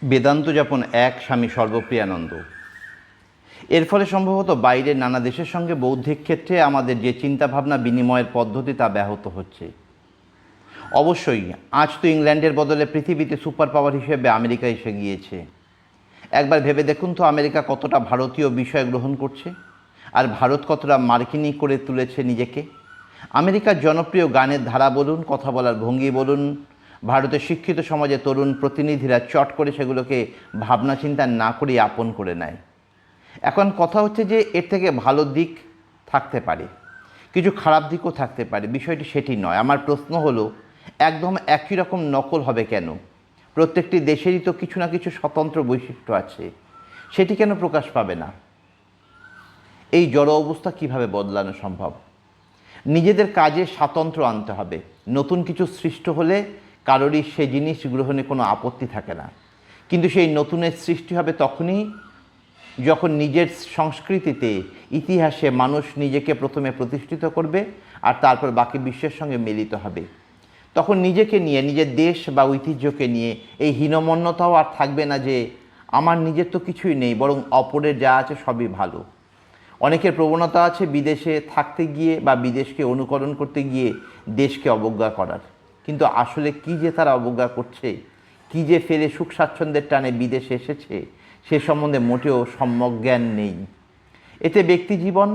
বেদান্ত যাপন এক, স্বামী সর্বপ্রিয়ানন্দ। এর ফলে সম্ভবত বাইরের নানা দেশের সঙ্গে বৌদ্ধিক ক্ষেত্রে আমাদের যে চিন্তাভাবনা বিনিময়ের পদ্ধতি তা ব্যাহত হচ্ছে। অবশ্যই আজ তো ইংল্যান্ডের বদলে পৃথিবীতে সুপার পাওয়ার হিসেবে আমেরিকা এসে গিয়েছে। একবার ভেবে দেখুন তো, আমেরিকা কতটা ভারতীয় বিষয় গ্রহণ করছে, আর ভারত কতটা মার্কিনী করে তুলেছে নিজেকে। আমেরিকার জনপ্রিয় গানের ধারা বলুন, কথা বলার ভঙ্গি বলুন, ভারতের শিক্ষিত সমাজে তরুণ প্রতিনিধিরা চট করে সেগুলোকে ভাবনা চিন্তা না করেই আপন করে নেয়। এখন কথা হচ্ছে যে এর থেকে ভালো দিক থাকতে পারে, কিছু খারাপ দিকও থাকতে পারে, বিষয়টি সেটি নয়। আমার প্রশ্ন হলো, একদম একই রকম নকল হবে কেন? প্রত্যেকটি দেশেরই তো কিছু না কিছু স্বতন্ত্র বৈশিষ্ট্য আছে, সেটি কেন প্রকাশ পাবে না? এই জড় অবস্থা কিভাবে বদলানো সম্ভব? নিজেদের কাজে স্বাতন্ত্র্য আনতে হবে। নতুন কিছু সৃষ্ট হলে কারোরই সে জিনিস গ্রহণে কোনো আপত্তি থাকে না, কিন্তু সেই নতুনের সৃষ্টি হবে তখনই যখন নিজের সংস্কৃতিতে, ইতিহাসে মানুষ নিজেকে প্রথমে প্রতিষ্ঠিত করবে আর তারপর বাকি বিশ্বের সঙ্গে মিলিত হবে। তখন নিজেকে নিয়ে, নিজের দেশ বা ঐতিহ্যকে নিয়ে এই হীনমন্যতাও আর থাকবে না যে আমার নিজের তো কিছুই নেই, বরং অপরের যা আছে সবই ভালো। অনেকের প্রবণতা আছে বিদেশে থাকতে গিয়ে বা বিদেশকে অনুকরণ করতে গিয়ে দেশকে অবজ্ঞা করার, কিন্তু আসলে কী যে তারা অবজ্ঞা করছে, কী যে ফেলে সুখ স্বাচ্ছন্দ্যের টানে বিদেশে এসেছে, সে সম্বন্ধে মোটেও সম্যক জ্ঞান নেই। এতে ব্যক্তি জীবন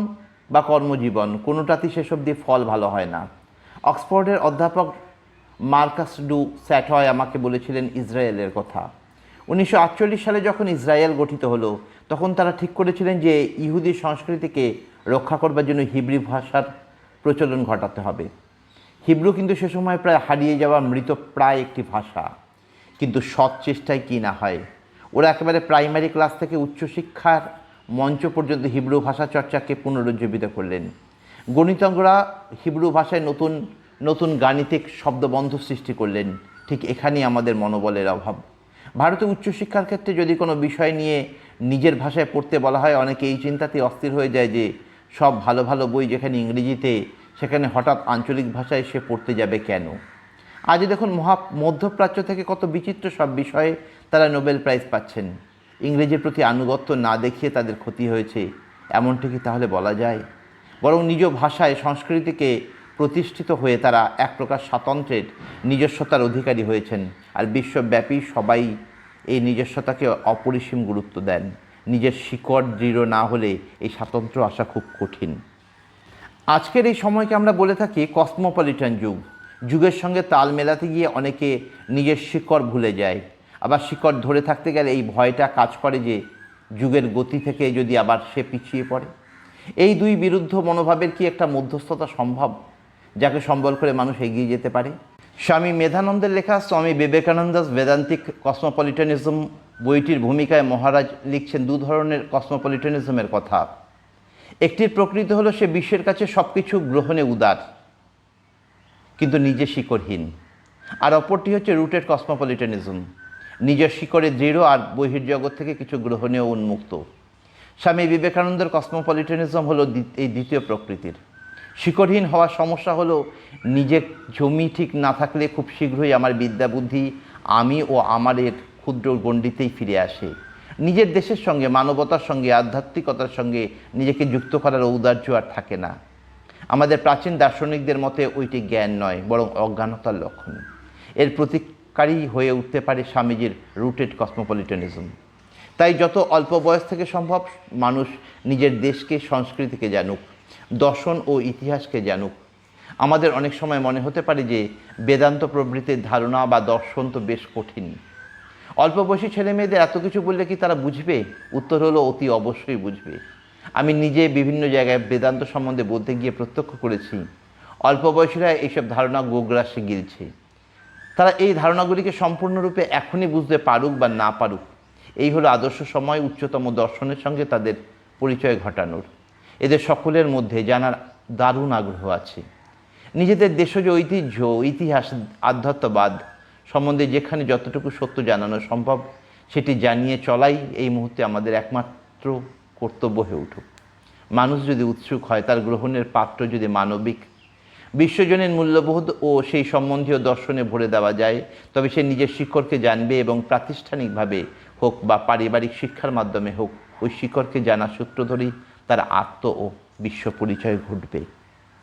বা কর্মজীবন কোনোটাতেই সেসব দিয়ে ফল ভালো হয় না। অক্সফোর্ডের অধ্যাপক মার্কাস ডু স্যাটয় আমাকে বলেছিলেন ইসরায়েলের কথা। 1948 সালে যখন ইসরায়েল গঠিত হলো, তখন তারা ঠিক করেছিলেন যে ইহুদি সংস্কৃতিকে রক্ষা করবার জন্য হিব্রি ভাষার প্রচলন ঘটাতে হবে। হিব্রু কিন্তু সে সময় প্রায় হারিয়ে যাওয়া মৃতপ্রায় একটি ভাষা, কিন্তু সৎ চেষ্টায় কি না হয়। ওরা একেবারে প্রাইমারি ক্লাস থেকে উচ্চশিক্ষার মঞ্চ পর্যন্ত হিব্রু ভাষা চর্চাকে পুনরুজ্জীবিত করলেন। গণিতজ্ঞরা হিব্রু ভাষায় নতুন নতুন গাণিতিক শব্দবন্ধ সৃষ্টি করলেন। ঠিক এখানেই আমাদের মনোবলের অভাব। ভারতে উচ্চশিক্ষার ক্ষেত্রে যদি কোনো বিষয় নিয়ে নিজের ভাষায় পড়তে বলা হয়, অনেকে এই চিন্তাতেই অস্থির হয়ে যায় যে সব ভালো ভালো বই যেখানে ইংরেজিতে, সেখানে হঠাৎ আঞ্চলিক ভাষায় সে পড়তে যাবে কেন? আজ দেখুন মধ্যপ্রাচ্য থেকে কত বিচিত্র সব বিষয়ে তারা নোবেল প্রাইজ পাচ্ছেন। ইংরেজির প্রতি আনুগত্য না দেখিয়ে তাদের ক্ষতি হয়েছে, এমনটি কি তাহলে বলা যায়? বরং নিজ ভাষায়, সংস্কৃতিকে প্রতিষ্ঠিত হয়ে তারা এক প্রকার স্বাতন্ত্র্যের, নিজস্বতার অধিকারী হয়েছেন। আর বিশ্বব্যাপী সবাই এই নিজস্বতাকে অপরিসীম গুরুত্ব দেন। নিজের শিকড় দৃঢ় না হলে এই স্বাতন্ত্র্য আসা খুব কঠিন। আজকের এই সময়কে আমরা বলে থাকি কসমোপলিটন যুগ। যুগের সঙ্গে তাল মেলাতে গিয়ে অনেকে নিজের শিকড় ভুলে যায়। আবার শিকড় ধরে থাকতে গেলে এই ভয়টা কাজ করে যে যুগের গতি থেকে যদি আবার সে পিছিয়ে পড়ে। এই দুই বিরুদ্ধ মনোভাবের কি একটা মধ্যস্থতা সম্ভব, যাকে সম্বল করে মানুষ এগিয়ে যেতে পারে? স্বামী মেধানন্দের লেখা স্বামী বিবেকানন্দাস বেদান্তিক কসমোপলিটনিজম বইটির ভূমিকায় মহারাজ লিখছেন দু ধরনের কসমোপলিটনিজমের কথা। একটির প্রকৃতি হলো সে বিশ্বের কাছে সব কিছু গ্রহণে উদার, কিন্তু নিজে শিকড়হীন। আর অপরটি হচ্ছে রুটেড কসমোপলিটনিজম, নিজের শিকড়ে দৃঢ় আর বহির্জগৎ থেকে কিছু গ্রহণেও উন্মুক্ত। স্বামী বিবেকানন্দের কসমোপলিটনিজম হলো এই দ্বিতীয় প্রকৃতির। শিকড়হীন হওয়ার সমস্যা হলো নিজের জমি ঠিক না থাকলে খুব শীঘ্রই আমার বিদ্যা বুদ্ধি, আমি ও আমাদের ক্ষুদ্র গণ্ডিতেই ফিরে আসে। নিজের দেশের সঙ্গে, মানবতার সঙ্গে, আধ্যাত্মিকতার সঙ্গে নিজেকে যুক্ত করার ঔদার্য আর থাকে না। আমাদের প্রাচীন দার্শনিকদের মতে ওইটি জ্ঞান নয়, বরং অজ্ঞানতার লক্ষণ। এর প্রতিকারী হয়ে উঠতে পারে স্বামীজির রুটেড কসমোপলিটনিজম। তাই যত অল্প বয়স থেকে সম্ভব মানুষ নিজের দেশকে, সংস্কৃতিকে জানুক, দর্শন ও ইতিহাসকে জানুক। আমাদের অনেক সময় মনে হতে পারে যে বেদান্ত প্রবৃত্তির ধারণা বা দর্শন তো বেশ কঠিন। অল্প বয়সী ছেলে মেয়েদের এত কিছু বললে কি তারা বুঝবে? উত্তর হলো অতি অবশ্যই বুঝবে। আমি নিজে বিভিন্ন জায়গায় বেদান্ত সম্বন্ধে বলতে গিয়ে প্রত্যক্ষ করেছি অল্প বয়সীরা এইসব ধারণা গোগ্রাসে গিলছে। তারা এই ধারণাগুলিকে সম্পূর্ণরূপে এখনই বুঝতে পারুক বা না পারুক, এই হলো আদর্শ সময় উচ্চতম দর্শনের সঙ্গে তাদের পরিচয় ঘটানোর। এদের সকলের মধ্যে জানার দারুণ আগ্রহ আছে। নিজেদের দেশজ ঐতিহ্য, ইতিহাস, আধ্যাত্মবাদ সম্বন্ধে যেখানে যতটুকু সত্য জানানো সম্ভব সেটি জানিয়ে চলাই এই মুহূর্তে আমাদের একমাত্র কর্তব্য হয়ে উঠুক। মানুষ যদি উৎসুক হয়, তার গ্রহণের পাত্র যদি মানবিক, বিশ্বজনীন মূল্যবোধ ও সেই সম্বন্ধীয় দর্শনে ভরে দেওয়া যায়, তবে সে নিজের শিকড়কে জানবে এবং প্রাতিষ্ঠানিকভাবে হোক বা পারিবারিক শিক্ষার মাধ্যমে হোক ওই শিকড়কে জানার সূত্র ধরেই তার আত্ম ও বিশ্ব পরিচয় ঘটবে।